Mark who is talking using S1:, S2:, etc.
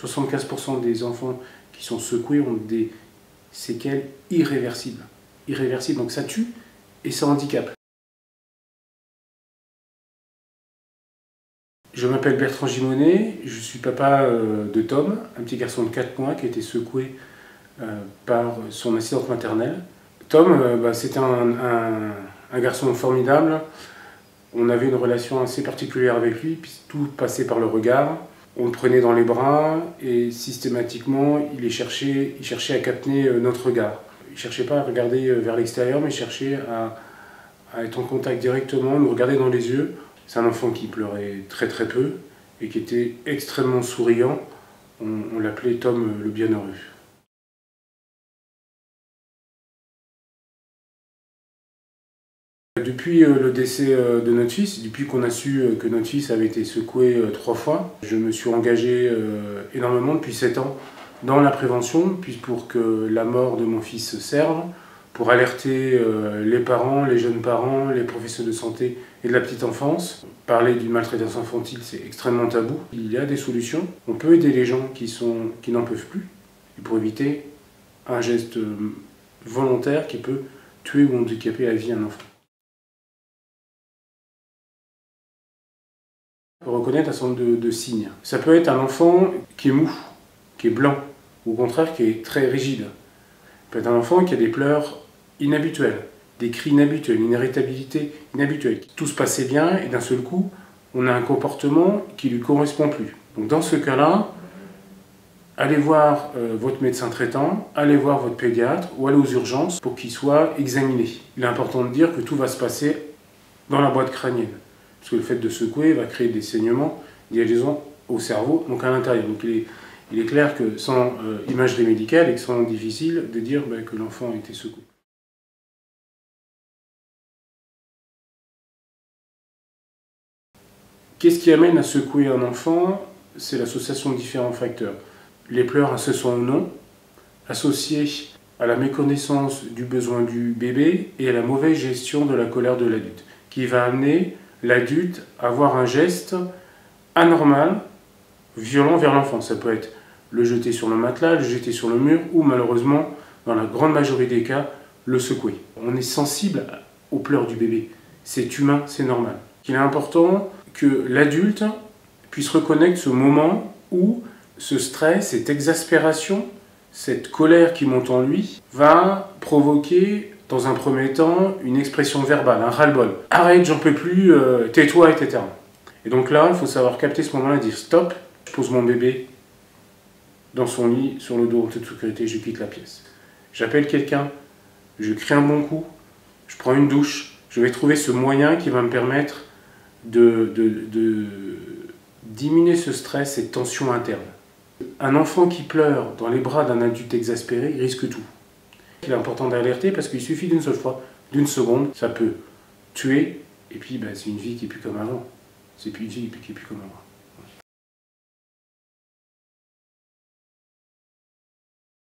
S1: 75% des enfants qui sont secoués ont des séquelles irréversibles. Irréversibles, donc ça tue et ça handicape. Je m'appelle Bertrand Gimonet, je suis papa de Tom, un petit garçon de 4 mois qui a été secoué par son assistante maternelle. Tom, c'était un garçon formidable. On avait une relation assez particulière avec lui, puis tout passait par le regard. On le prenait dans les bras et systématiquement, il cherchait à capter notre regard. Il ne cherchait pas à regarder vers l'extérieur, mais il cherchait à être en contact directement, nous regarder dans les yeux. C'est un enfant qui pleurait très très peu et qui était extrêmement souriant. On l'appelait Tom le bienheureux. Depuis le décès de notre fils, depuis qu'on a su que notre fils avait été secoué 3 fois, je me suis engagé énormément depuis 7 ans dans la prévention, puis pour que la mort de mon fils serve, pour alerter les parents, les jeunes parents, les professionnels de santé et de la petite enfance. Parler d'une maltraitance infantile, c'est extrêmement tabou. Il y a des solutions. On peut aider les gens qui n'en peuvent plus, et pour éviter un geste volontaire qui peut tuer ou handicaper à vie un enfant. On peut reconnaître un certain nombre de signes. Ça peut être un enfant qui est mou, qui est blanc, ou au contraire qui est très rigide. Ça peut être un enfant qui a des pleurs inhabituels, des cris inhabituels, une irritabilité inhabituelle. Tout se passait bien et d'un seul coup, on a un comportement qui ne lui correspond plus. Donc dans ce cas-là, allez voir votre médecin traitant, allez voir votre pédiatre ou allez aux urgences pour qu'il soit examiné. Il est important de dire que tout va se passer dans la boîte crânienne. Parce que le fait de secouer va créer des saignements, des liaisons au cerveau, donc à l'intérieur. Donc il est clair que sans imagerie médicale, il est extrêmement difficile de dire que l'enfant a été secoué. Qu'est-ce qui amène à secouer un enfant? C'est l'association de différents facteurs. Les pleurs incessants ou non, associés à la méconnaissance du besoin du bébé et à la mauvaise gestion de la colère de l'adulte, qui va amener l'adulte à avoir un geste anormal, violent vers l'enfant. Ça peut être le jeter sur le matelas, le jeter sur le mur ou malheureusement, dans la grande majorité des cas, le secouer. On est sensible aux pleurs du bébé. C'est humain, c'est normal. Il est important que l'adulte puisse reconnaître ce moment où ce stress, cette exaspération, cette colère qui monte en lui va provoquer dans un premier temps une expression verbale, un ras-le-bol. Arrête, j'en peux plus, tais-toi, etc. Et donc là, il faut savoir capter ce moment-là et dire stop, je pose mon bébé dans son lit, sur le dos en toute sécurité, je quitte la pièce. J'appelle quelqu'un, je crie un bon coup, je prends une douche, je vais trouver ce moyen qui va me permettre de diminuer ce stress, cette tension interne. Un enfant qui pleure dans les bras d'un adulte exaspéré, il risque tout. Il est important d'alerter parce qu'il suffit d'une seule fois, d'une seconde, ça peut tuer, et puis c'est une vie qui n'est plus comme avant. C'est plus une vie qui n'est plus comme avant.